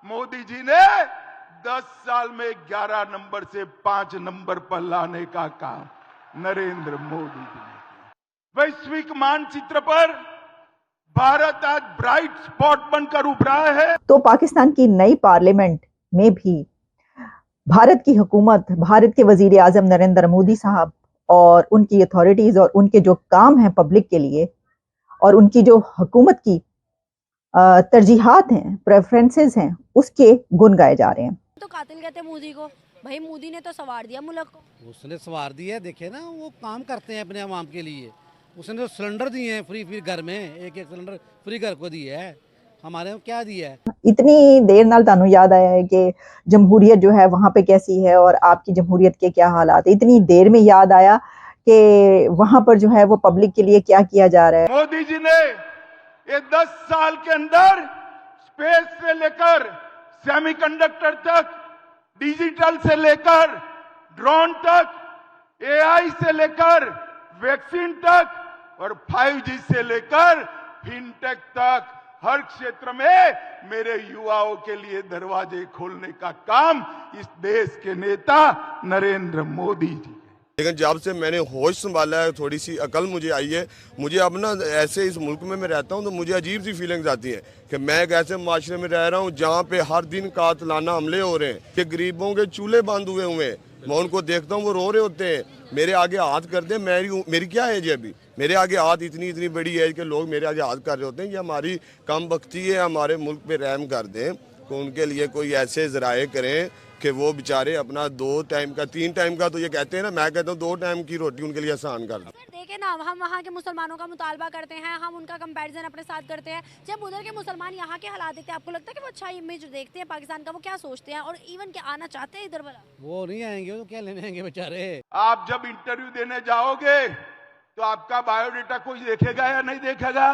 मोदी जी ने 10 साल में 11 नंबर से 5 नंबर पर लाने का काम नरेंद्र मोदी जी ने किया। वैश्विक मानचित्र पर भारत आज ब्राइट स्पॉट बनकर उभरा है। तो पाकिस्तान की नई पार्लियामेंट में भी भारत की हुकूमत, भारत के वजीर आजम नरेंद्र मोदी साहब और उनकी अथॉरिटीज और उनके जो काम हैं पब्लिक के लिए और उनकी जो हुकूमत की तरजीहात हैं, प्रेफरेंसेस हैं, उसके गुण गाए जा रहे हैं। तो कातिल कहते हैं मोदी को। भाई मोदी ने तो सवार दिया मुल्क को। उसने सवार दिया, देखे ना वो काम करते हैं अपने आवाम के लिए। उसने तो सिलेंडर दिए हैं फ्री घर में, एक सिलेंडर फ्री घर को दिया है। हमारे को क्या दिया है? इतनी देर नाल तानू याद आया है कि जमहूरियत जो है वहां पे कैसी है और आपकी जमहूरियत के क्या हालात है। इतनी देर में याद आया कि वहां पर जो है वो पब्लिक के लिए क्या किया जा रहा है। मोदी जी ने ये 10 साल के अंदर स्पेस से लेकर सेमीकंडक्टर तक, डिजिटल से लेकर ड्रोन तक, एआई से लेकर वैक्सीन तक और 5G से लेकर फिनटेक तक हर क्षेत्र में मेरे युवाओं के लिए दरवाजे खोलने का काम इस देश के नेता नरेंद्र मोदी जी। लेकिन जब से मैंने होश संभाला है, थोड़ी सी अकल मुझे आई है, मुझे अब ना ऐसे इस मुल्क में मैं रहता हूँ तो मुझे अजीब सी फीलिंग्स आती हैं कि मैं एक ऐसे माशरे में रह रहा हूँ जहाँ पे हर दिन कातलाना हमले हो रहे हैं, कि गरीबों के चूल्हे बंद हुए हुए हैं। मैं उनको देखता हूँ, वो रो रहे होते हैं, मेरे आगे हाथ कर दे। मेरी क्या एज है अभी? मेरे आगे हाथ, इतनी बड़ी एज के लोग मेरे आगे हाथ कर रहे होते हैं। ये हमारी कम बख्ती है, हमारे मुल्क पे रहम कर दें, तो उनके लिए कोई ऐसे जराए करें कि वो बेचारे अपना 2 टाइम का 3 टाइम का, तो ये कहते हैं ना, मैं कहता हूँ 2 टाइम की रोटी उनके लिए आसान कर दो। देखे ना, हम वहाँ के मुसलमानों का मुतालबा करते हैं, हम उनका कंपैरिजन अपने साथ करते हैं। जब उधर के मुसलमान यहाँ के हालात देखते हैं, आपको लगता है कि वो अच्छा इमेज देखते हैं पाकिस्तान का? वो क्या सोचते हैं और इवन के आना चाहते हैं इधर वाला? वो नहीं आएंगे तो क्या लेने आएंगे बेचारे। आप जब इंटरव्यू देने जाओगे तो आपका बायोडेटा कोई देखेगा या नहीं देखेगा?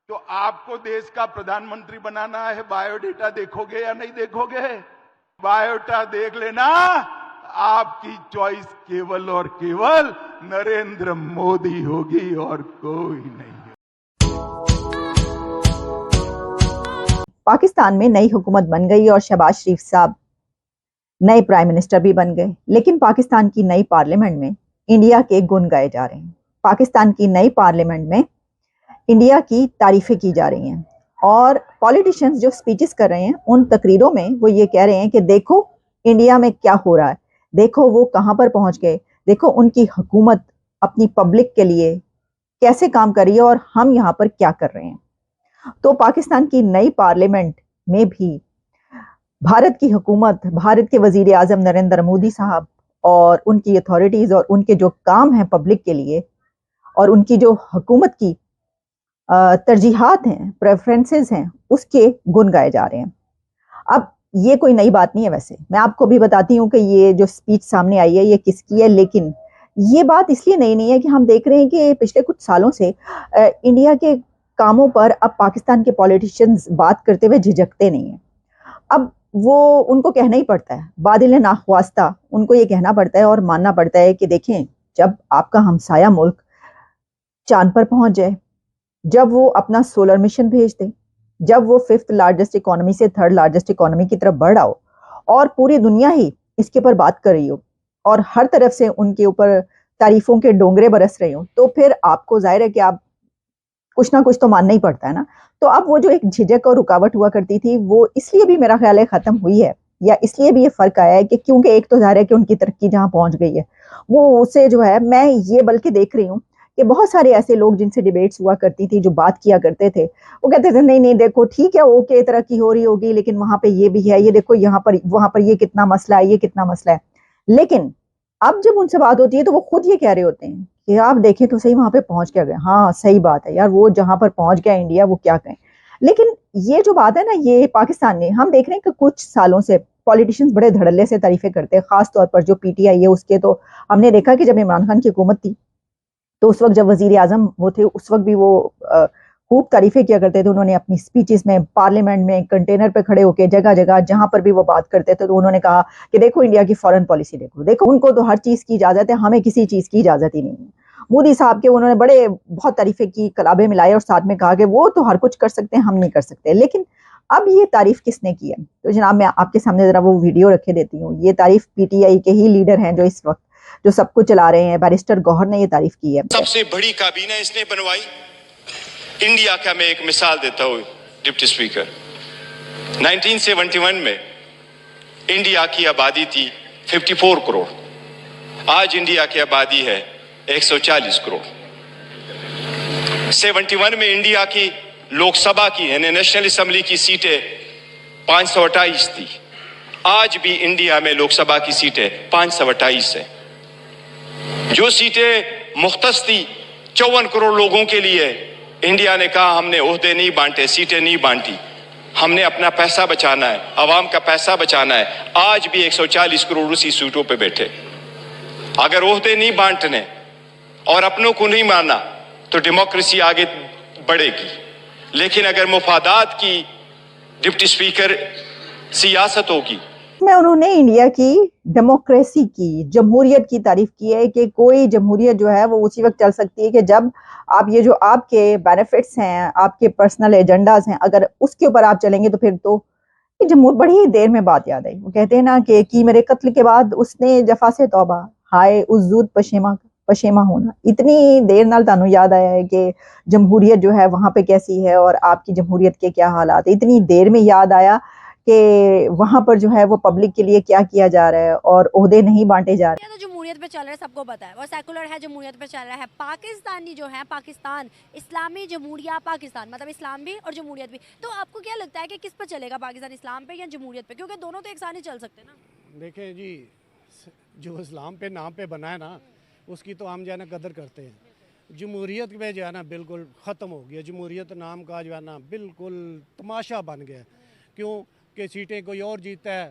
तो आपको देश का प्रधानमंत्री बनाना है, बायोडेटा देखोगे या नहीं देखोगे? बायोडेटा देख लेना, आपकी चॉइस केवल और केवल नरेंद्र मोदी होगी और कोई नहीं। पाकिस्तान में नई हुकूमत बन गई और शहबाज शरीफ साहब नए प्राइम मिनिस्टर भी बन गए, लेकिन पाकिस्तान की नई पार्लियामेंट में इंडिया के गुण गाए जा रहे हैं। पाकिस्तान की नई पार्लियामेंट में इंडिया की तारीफें की जा रही हैं और पॉलिटिशियंस जो स्पीचेस कर रहे हैं उन तकरीरों में वो ये कह रहे हैं कि देखो इंडिया में क्या हो रहा है, देखो वो कहां पर पहुंच गए, देखो उनकी हुकूमत अपनी पब्लिक के लिए कैसे काम कर रही है और हम यहाँ पर क्या कर रहे हैं। तो पाकिस्तान की नई पार्लियामेंट में भी भारत की हुकूमत, भारत के वजीर आजम नरेंद्र मोदी साहब और उनकी अथॉरिटीज और उनके जो काम हैं पब्लिक के लिए और उनकी जो हुकूमत की तरजीहात हैं, प्रेफरेंसेस हैं, उसके गुण गाए जा रहे हैं। अब ये कोई नई बात नहीं है। वैसे मैं आपको भी बताती हूँ कि ये जो स्पीच सामने आई है ये किसकी है, लेकिन ये बात इसलिए नई नहीं है कि हम देख रहे हैं कि पिछले कुछ सालों से इंडिया के कामों पर अब पाकिस्तान के पॉलिटिशियंस बात करते हुए झिझकते नहीं हैं। अब वो उनको कहना ही पड़ता है, बादिल नाख्वास्ता उनको ये कहना पड़ता है और मानना पड़ता है कि देखें, जब आपका हमसाया मुल्क चांद पर पहुंच जाए, जब वो अपना सोलर मिशन भेज दे, जब वो 5th लार्जेस्ट इकोनॉमी से 3rd लार्जेस्ट इकोनॉमी की तरफ बढ़ रहा हो और पूरी दुनिया ही इसके ऊपर बात कर रही हो और हर तरफ से उनके ऊपर तारीफों के डोंगरे बरस रहे हो, तो फिर आपको जाहिर है कि आप कुछ ना कुछ तो मानना ही पड़ता है ना। तो अब वो जो एक झिझक और रुकावट हुआ करती थी वो इसलिए भी मेरा ख्याल है खत्म हुई है, या इसलिए भी ये फर्क आया है कि क्योंकि एक तो जाहिर है कि उनकी तरक्की जहां पहुंच गई है वो उसे जो है, मैं ये बल्कि देख रही हूँ कि बहुत सारे ऐसे लोग जिनसे डिबेट्स हुआ करती थी, जो बात किया करते थे, वो कहते थे नहीं नहीं देखो ठीक है, ओके तरक्की हो रही होगी, लेकिन वहां पे ये भी है, ये देखो यहाँ पर वहां पर ये कितना मसला है, ये कितना मसला है। लेकिन अब जब उनसे बात होती है तो वो खुद ये कह रहे होते हैं कि आप देखें तो सही वहां पे पहुंच क्या गए। हाँ सही बात है यार, वो जहां पर पहुंच गया इंडिया वो क्या कहें। लेकिन ये जो बात है ना, ये पाकिस्तान ने, हम देख रहे हैं कि कुछ सालों से पॉलिटिशियंस बड़े धड़ल्ले से तारीफें करते हैं, खास तौर पर जो पीटीआई है उसके। तो हमने देखा कि जब इमरान खान की हुकूमत थी तो उस वक्त जब वजीर आजम वो थे उस वक्त भी वो खूब तारीफें किया करते थे। उन्होंने अपनी स्पीचेस में, पार्लियामेंट में, कंटेनर पे खड़े होकर जगह जगह जहां पर भी वो बात करते थे तो उन्होंने कहा कि देखो इंडिया की फॉरेन पॉलिसी देखो, देखो उनको तो हर चीज की इजाजत है, हमें किसी चीज की इजाजत ही नहीं है। मोदी साहब के उन्होंने बड़े बहुत तारीफें की, कलाबे मिलाए और साथ में कहा कि वो तो हर कुछ कर सकते हैं, हम नहीं कर सकते। लेकिन अब ये तारीफ किसने की है? तो जनाब मैं आपके सामने जरा वो वीडियो रखे देती हूँ। ये तारीफ पीटीआई के ही लीडर हैं जो इस वक्त जो सबको चला रहे हैं, बैरिस्टर गौहर ने ये तारीफ की है। सबसे बड़ी काबीना इसने बनवाई इंडिया का। मैं एक मिसाल देता हूँ डिप्टी स्पीकर, 1971 में इंडिया की आबादी थी 54 करोड़, आज इंडिया की आबादी है 140 करोड़। 71 में इंडिया की लोकसभा की यानी नेशनल असेंबली की सीटें 528 थी, आज भी इंडिया में लोकसभा की सीटें 528 है। जो सीटें मुख्तस थी 54 करोड़ लोगों के लिए, इंडिया ने कहा हमने ओहदे नहीं बांटे, सीटें नहीं बांटी, हमने अपना पैसा बचाना है, आवाम का पैसा बचाना है। आज भी 140 करोड़ उसी सीटों पे बैठे। अगर ओहदे नहीं बांटने और अपनों को नहीं मानना तो डेमोक्रेसी आगे बढ़ेगी, लेकिन अगर मुफादात की डिप्टी स्पीकर सियासत होगी। में उन्होंने इंडिया की डेमोक्रेसी की, जमहूरियत की तारीफ की है कि कोई जमहूरियत जो है वो उसी वक्त चल सकती है कि जब आप ये जो आपके बेनिफिट्स हैं, आपके पर्सनल एजेंडाज हैं, अगर उसके ऊपर आप चलेंगे तो फिर तो ये जमहूर। बड़ी ही देर में बात याद आई, वो कहते हैं ना कि मेरे कत्ल के बाद उसने जफा से तौबा, हाय उज्जूद पशेमा होना। इतनी देर नाल तानू याद आया है कि जमहूरियत जो है वहां पे कैसी है और आपकी जमहूरियत के क्या हालात है। इतनी देर में याद आया कि वहां पर जो है वो पब्लिक के लिए क्या किया जा रहा है और ओहदे नहीं बांटे जा रहे। तो जमहूरियत पे चल रहा है, सबको पता है, और सेकुलर है, जमहूरियत पे चल रहा है। पाकिस्तानी जो है, पाकिस्तान इस्लामी जमहूरिया पाकिस्तान, मतलब इस्लाम भी और जमहूरियत भी। तो आपको क्या लगता है कि किस पे चलेगा पाकिस्तान, इस्लाम पे या जमहूरियत पे? क्योंकि दोनों तो एक साथ नहीं चल सकते ना। देखें जी, जो इस्लाम पे नाम पे बना है ना, उसकी तो हम जो है ना कदर करते हैं। जमहूरियत में जो है ना बिल्कुल ख़त्म हो गया। जमहूरियत नाम का जो है ना बिल्कुल तमाशा बन गया। क्यों कि सीटें कोई और जीतता है,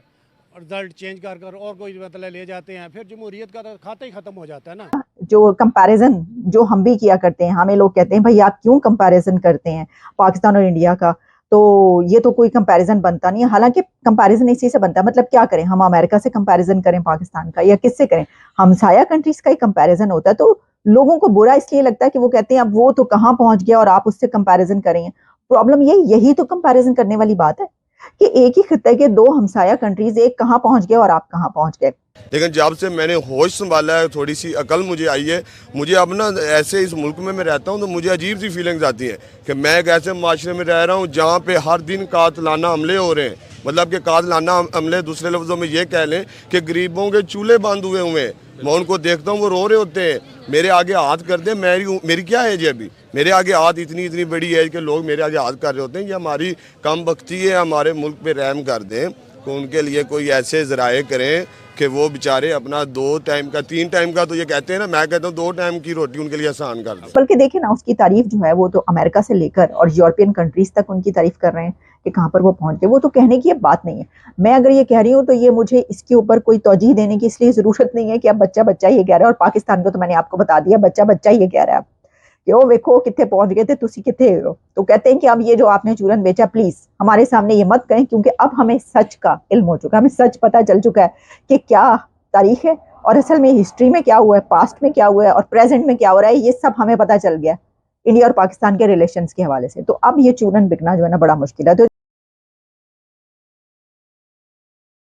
रिजल्ट चेंज कर और कोई मतलब ले जाते हैं, फिर जमहूरियत का तो खाता ही ख़त्म हो जाता है ना। जो कंपैरिजन जो हम भी किया करते हैं, हमें लोग कहते हैं भाई आप क्यों कंपैरिजन करते हैं पाकिस्तान और इंडिया का, तो ये तो कोई कंपैरिजन बनता नहीं है। हालांकि कंपैरिजन इसी से बनता है। मतलब क्या करें, हम अमेरिका से कंपैरिजन करें पाकिस्तान का, या किससे करें? हमसाया कंट्रीज का ही कंपैरिजन होता है। तो लोगों को बुरा इसलिए लगता है कि वो कहते हैं अब वो तो कहाँ पहुंच गया और आप उससे कंपैरिजन करें। प्रॉब्लम यही तो कंपैरिजन करने वाली बात है कि एक ही खित्ते के दो हमसाया कंट्रीज, एक कहाँ पहुंच गए और आप कहाँ पहुंच गए। लेकिन जब से मैंने होश संभाला है, थोड़ी सी अकल मुझे आई है, मुझे अब ना ऐसे इस मुल्क में मैं रहता हूँ तो मुझे अजीब सी फीलिंग्स आती हैं कि मैं एक ऐसे माशरे में रह रहा हूँ जहाँ पे हर दिन कातलाना हमले हो रहे हैं। मतलब कि कातलाना हमले, दूसरे लफ्ज़ों में ये कह लें कि गरीबों के चूल्हे बंद हुए हैं। मैं उनको देखता हूँ वो रो रहे होते हैं, मेरे आगे हाथ कर दे। मेरी क्या एज है अभी, मेरे आगे हाथ इतनी बड़ी एज के लोग मेरे आगे हाथ कर रहे होते हैं। ये हमारी कम बख्ती है, हमारे मुल्क पे रहम कर दें, तो उनके लिए कोई ऐसे ज़राए करें कि वो बेचारे अपना 2 टाइम का 3 टाइम का, तो ये कहते हैं ना, मैं कहता हूँ 2 टाइम की रोटी उनके लिए आसान कर दें। बल्कि देखिए ना, उसकी तारीफ जो है वो तो अमेरिका से लेकर और यूरोपियन कंट्रीज तक उनकी तारीफ कर रहे हैं कि कहाँ पर वो पहुंच गए। वो तो कहने की बात नहीं है। मैं अगर ये कह रही हूँ तो ये मुझे इसके ऊपर कोई तौजीह देने की इसलिए जरूरत नहीं है कि अब बच्चा ये कह रहा है। और पाकिस्तान को तो मैंने आपको बता दिया, बच्चा ये कह रहा है कि ओ वेखो कितने पहुंच गए थे, तुसी कितने हो। तो कहते हैं कि अब ये जो आपने चूरन बेचा, प्लीज हमारे सामने ये मत कहें, क्योंकि अब हमें सच का इल्म हो चुका है, हमें सच पता चल चुका है कि क्या तारीख है और असल में हिस्ट्री में क्या हुआ है, पास्ट में क्या हुआ है और प्रेजेंट में क्या हो रहा है। ये सब हमें पता चल गया इंडिया और पाकिस्तान के रिलेशंस के हवाले से। तो अब ये चूरन बिकना जो है ना बड़ा मुश्किल है। तो